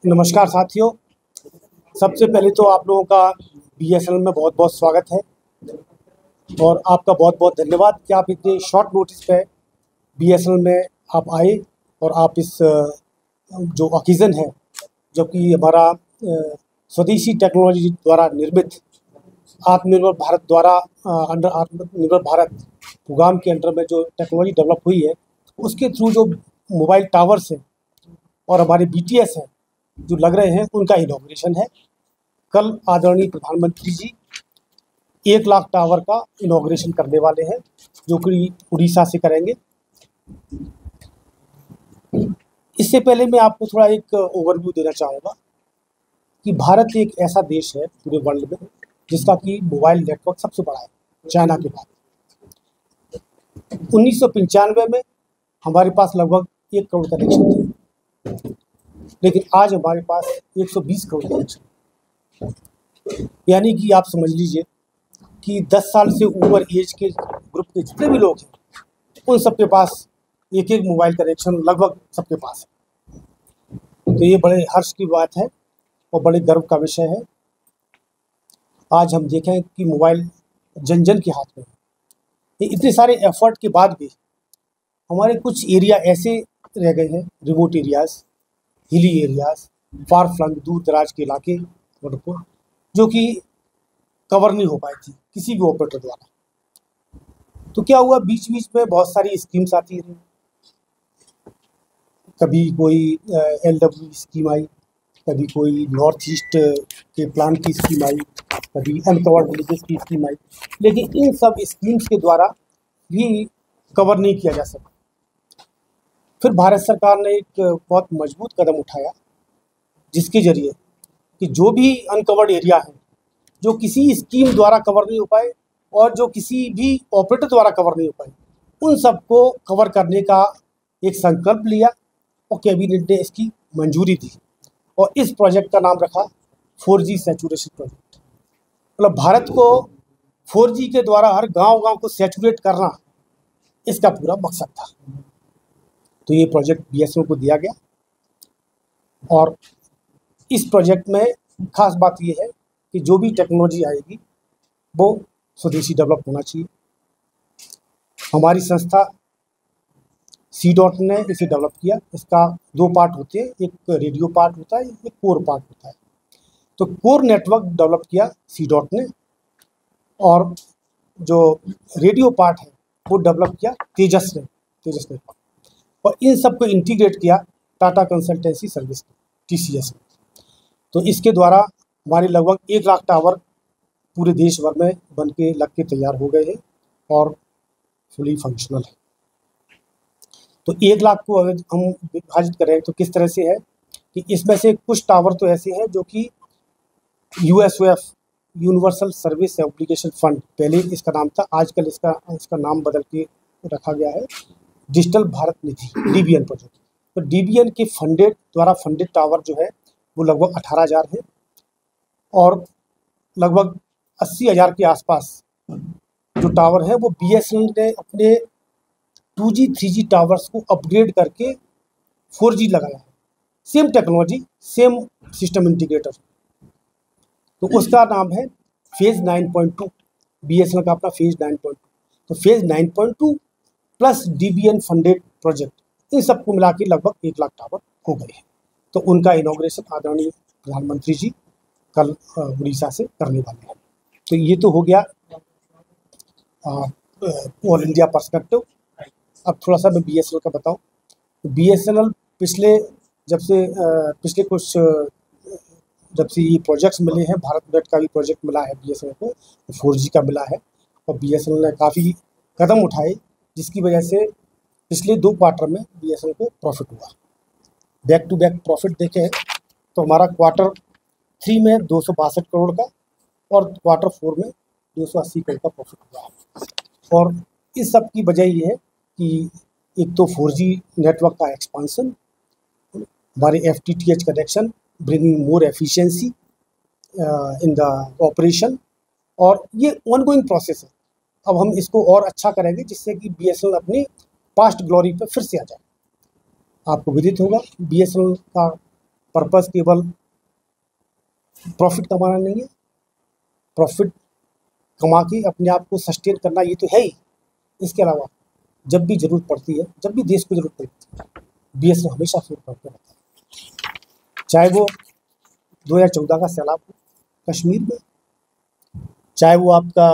नमस्कार साथियों। सबसे पहले तो आप लोगों का बीएसएनएल में बहुत बहुत स्वागत है और आपका बहुत बहुत धन्यवाद कि आप इतने शॉर्ट नोटिस पे बीएसएनएल में आप आए और आप इस जो ओकेज़न है, जबकि हमारा स्वदेशी टेक्नोलॉजी द्वारा निर्मित आत्मनिर्भर भारत द्वारा अंडर आत्मनिर्भर भारत प्रोग्राम के अंडर में जो टेक्नोलॉजी डेवलप हुई है, उसके थ्रू जो मोबाइल टावर्स हैं और हमारे बीटीएस हैं जो लग रहे हैं, उनका इनॉग्रेशन है। कल आदरणीय प्रधानमंत्री जी 1 लाख टावर का इनॉग्रेशन करने वाले हैं, जो कि उड़ीसा से करेंगे। इससे पहले मैं आपको थोड़ा एक ओवरव्यू देना चाहूँगा कि भारत एक ऐसा देश है पूरे वर्ल्ड में जिसका कि मोबाइल नेटवर्क सबसे बड़ा है, चाइना के बाद। 1995 में हमारे पास लगभग 1 करोड़ कनेक्शन थे, लेकिन आज हमारे पास 120 करोड़ कनेक्शन, यानी कि आप समझ लीजिए कि 10 साल से ऊपर एज के ग्रुप के जितने भी लोग हैं, उन सबके पास एक एक मोबाइल कनेक्शन लगभग सबके पास है। तो ये बड़े हर्ष की बात है और बड़े गर्व का विषय है। आज हम देखें कि मोबाइल जन जन के हाथ में है। इतने सारे एफर्ट के बाद भी हमारे कुछ एरिया ऐसे रह गए हैं, remote areas, hilly areas, far flung दूर दराज के इलाके, जो कि कवर नहीं हो पाई थी किसी भी ऑपरेटर द्वारा। तो क्या हुआ, बीच बीच में बहुत सारी स्कीम्स आती रही। कभी कोई LW स्कीम आई, कभी कोई नॉर्थ ईस्ट के प्लान की स्कीम आई, कभी अनकवर्ड विलेजेस की स्कीम आई, लेकिन इन सब स्कीम्स के द्वारा भी कवर नहीं किया जा सका। फिर भारत सरकार ने एक बहुत मजबूत कदम उठाया, जिसके जरिए कि जो भी अनकवर्ड एरिया है, जो किसी स्कीम द्वारा कवर नहीं हो पाए और जो किसी भी ऑपरेटर द्वारा कवर नहीं हो पाए, उन सबको कवर करने का एक संकल्प लिया और कैबिनेट ने इसकी मंजूरी दी और इस प्रोजेक्ट का नाम रखा 4G सैचुरेशन प्रोजेक्ट। मतलब भारत को 4G के द्वारा हर गांव-गांव को सैचुरेट करना, इसका पूरा मकसद था। तो ये प्रोजेक्ट बीएसएनएल को दिया गया और इस प्रोजेक्ट में खास बात ये है कि जो भी टेक्नोलॉजी आएगी वो स्वदेशी डेवलप होना चाहिए। हमारी संस्था C.DOT ने इसे डेवलप किया। इसका 2 पार्ट होते हैं, एक रेडियो पार्ट होता है, एक कोर पार्ट होता है। तो कोर नेटवर्क डेवलप किया C.DOT ने और जो रेडियो पार्ट है वो डेवलप किया तेजस नेटवर्क, और इन सबको इंटीग्रेट किया टाटा कंसल्टेंसी सर्विस TCS ने। तो इसके द्वारा हमारे लगभग 1 लाख टावर पूरे देश भर में बन के लग के तैयार हो गए हैं और फुली फंक्शनल है। तो 1 लाख को अगर हम विभाजित करें तो किस तरह से है कि इसमें से कुछ टावर तो ऐसे हैं जो कि USOF universal service application fund, पहले इसका नाम था, आजकल इसका नाम बदल के रखा गया है डिजिटल भारत निधि, DBN प्रोजेक्ट। तो DBN के द्वारा फंडेड टावर जो है वो लगभग 18,000 है और लगभग 80,000 के आसपास जो टावर है वो BSNL ने अपने 2G 3G टावर्स को अपग्रेड करके 4G लगाया है। Same technology, same system integrator. तो उसका नाम है फेज़ 9.2, BSNL का अपना फेज़ 9.2। तो phase 9.2 plus DBN funded project, इन सबको मिला के लगभग 1 लाख टावर हो गए हैं। तो उनका इनॉग्रेशन आदरणीय प्रधानमंत्री जी कल उड़ीसा से करने वाले हैं। तो ये तो हो गया ऑल इंडिया पर्सपेक्टिव। अब थोड़ा सा मैं BSNL का बताऊं। तो BSNL जब से ये प्रोजेक्ट्स मिले हैं, भारत नेट का भी प्रोजेक्ट मिला है BSNL को, 4G का मिला है और BSNL ने काफ़ी कदम उठाए, जिसकी वजह से पिछले 2 क्वार्टर में BSNL को प्रॉफिट हुआ। बैक टू बैक प्रॉफिट देखें तो हमारा क्वार्टर 3 में 262 करोड़ का और क्वार्टर 4 में 280 करोड़ का प्रॉफिट हुआ है। और इस सब की वजह ये है कि एक तो 4G नेटवर्क का एक्सपांसन, हमारे FTTH connection bringing more efficiency in the operation, और ये ऑनगोइंग प्रोसेस है। अब हम इसको और अच्छा करेंगे जिससे कि BSNL अपनी पास्ट ग्लोरी पे फिर से आ जाए। आपको विदित होगा BSNL का पर्पस केवल प्रॉफिट कमाना नहीं है, प्रॉफिट कमा के अपने आप को सस्टेन करना ये तो है ही। इसके अलावा जब भी ज़रूरत पड़ती है, जब भी देश को ज़रूरत पड़ती है, बीएसएनएल हमेशा फोन करके रहता है। चाहे वो 2014 का सैलाब हो कश्मीर में, चाहे वो आपका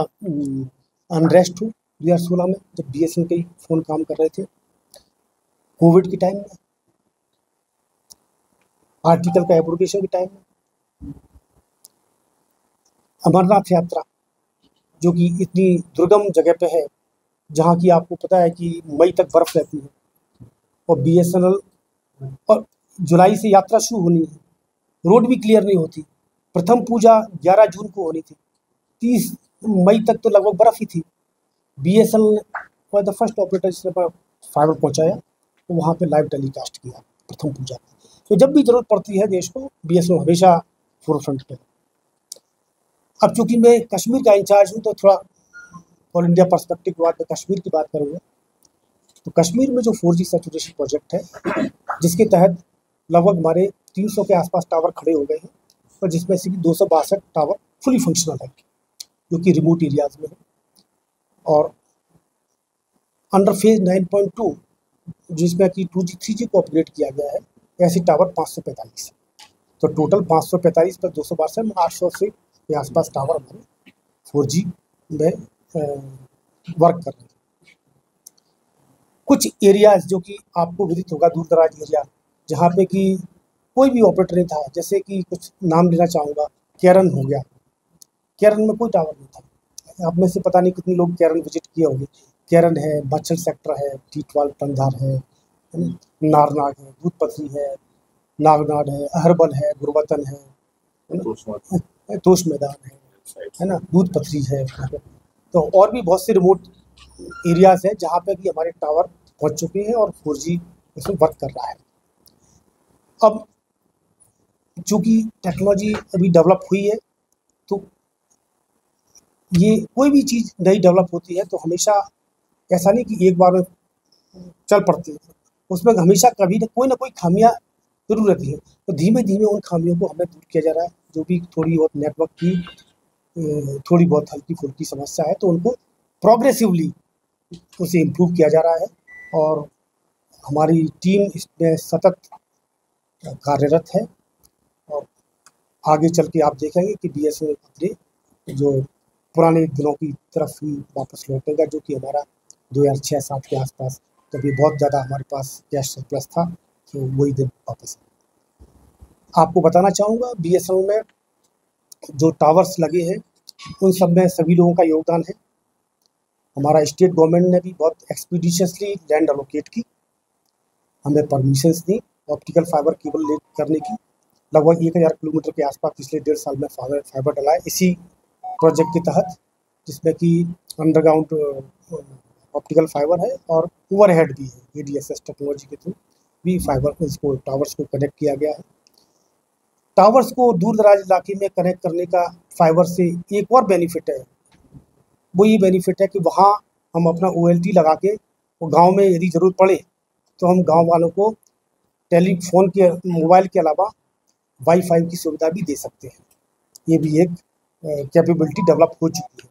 अनरेस्ट हो 2016 में जब बीएसएनएल के फ़ोन काम कर रहे थे, कोविड के टाइम में, आर्टिकल का एब्रोगेशन के टाइम में, अमरनाथ यात्रा जो कि इतनी दुर्गम जगह पे है, जहाँ की आपको पता है कि मई तक बर्फ़ रहती है, और बीएसएनएल और जुलाई से यात्रा शुरू होनी है, रोड भी क्लियर नहीं होती। प्रथम पूजा 11 जून को होनी थी, 30 मई तक तो लगभग बर्फ़ ही थी। BSNL was the first operator जिसने फाइबर पहुँचाया, तो वहाँ पे लाइव टेलीकास्ट किया प्रथम पूजा। तो जब भी ज़रूरत पड़ती है देश को, बीएसएनएल हमेशा फोरफ्रंट पे। अब चूँकि मैं कश्मीर का इंचार्ज हूँ, तो थोड़ा ऑल इंडिया पर्सपेक्टिव के बाद मैं कश्मीर की बात करूँगा। तो कश्मीर में जो 4G सैचुरेशन प्रोजेक्ट है, जिसके तहत लगभग हमारे 300 के आसपास टावर खड़े हो गए हैं, और जिसमें से 262 टावर फुली फंक्शनल है, जो कि रिमोट एरियाज़ में है। और अंडर फेज 9.2 जिसमें कि 2G 3G को अपग्रेड किया गया है, ऐसे टावर 545 है। तो टोटल 545 प्लस 262 में 880 के आसपास टावर हमारे 4G में वर्क कर रहे हैं। कुछ एरियाज़ जो कि आपको विदित होगा, दूर दराज एरिया, जहाँ पे कि कोई भी ऑपरेटर नहीं था, जैसे कि कुछ नाम लेना चाहूँगा, केरन हो गया, केरन में कोई टावर नहीं था। आप में से पता नहीं कितने लोग केरन विजिट किए होंगे। केरन है, बच्छल सेक्टर है, टी12 टंधार है, नारनाग है, दूधपथरी है, नागनाड है, अहरबल है, गुरवतन है, तोश मैदान है ना, दूधपथरी है। तो और भी बहुत से रिमोट एरियाज़ हैं जहाँ पे भी हमारे टावर पहुँच चुके हैं और 4G इसमें वर्क कर रहा है। अब चूँकि टेक्नोलॉजी अभी डेवलप हुई है, तो ये कोई भी चीज़ नई डेवलप होती है तो हमेशा ऐसा नहीं कि एक बार में चल पड़ती है, उसमें हमेशा कभी ना कोई खामियां जरूर रहती है। तो धीमे धीमे उन खामियों को हमें दूर किया जा रहा है। जो भी थोड़ी बहुत नेटवर्क की थोड़ी बहुत हल्की फुल्की समस्या है, तो उनको प्रोग्रेसिवली उसे इम्प्रूव किया जा रहा है, और हमारी टीम इसमें सतत कार्यरत है। और आगे चल के आप देखेंगे कि बीएसएनएल अपने जो पुराने दिनों की तरफ ही वापस लौटेगा, जो कि हमारा 2006-07 के आसपास, जब ये बहुत ज़्यादा हमारे पास कैश सरप्लस था, तो वही दिन वापस। आपको बताना चाहूँगा, बीएसएनएल में जो टावर्स लगे हैं उन सब में सभी लोगों का योगदान है। हमारा स्टेट गवर्नमेंट ने भी बहुत एक्सपीडिशियसली लैंड एलोकेट की, हमें परमिशंस दी ऑप्टिकल फाइबर केबल ले करने की। लगभग 1000 किलोमीटर के आसपास पिछले 1.5 साल में फाइबर डला है इसी प्रोजेक्ट के तहत, जिसमें कि अंडरग्राउंड ऑप्टिकल फाइबर है और ओवरहेड भी है। ADSS टेक्नोलॉजी के थ्रू भी फाइबर इसको टावर्स को कनेक्ट किया गया है। टावर्स को दूर दराज इलाके में कनेक्ट करने का फाइबर से एक और बेनिफिट है, वो ये बेनिफिट है कि वहाँ हम अपना OLT लगा के, वो गांव में यदि ज़रूरत पड़े तो हम गांव वालों को टेलीफोन के मोबाइल के अलावा वाईफाई की सुविधा भी दे सकते हैं। ये भी एक कैपेबिलिटी डेवलप हो चुकी है।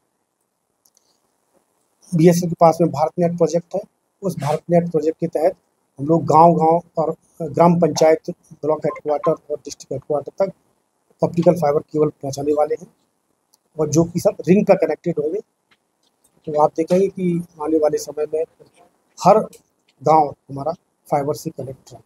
बीएसएनएल के पास में भारत नेट प्रोजेक्ट है। उस भारत नेट प्रोजेक्ट के तहत हम लोग गांव-गांव और ग्राम पंचायत, ब्लॉक हेडक्वार्टर और डिस्ट्रिक्ट हेडक्वार्टर तक ऑप्टिकल फाइबर केबल पहुंचाने वाले हैं, और जो कि सब रिंग पर कनेक्टेड होंगे। तो आप देखेंगे कि आने वाले समय में हर गांव हमारा फाइबर से कनेक्ट है।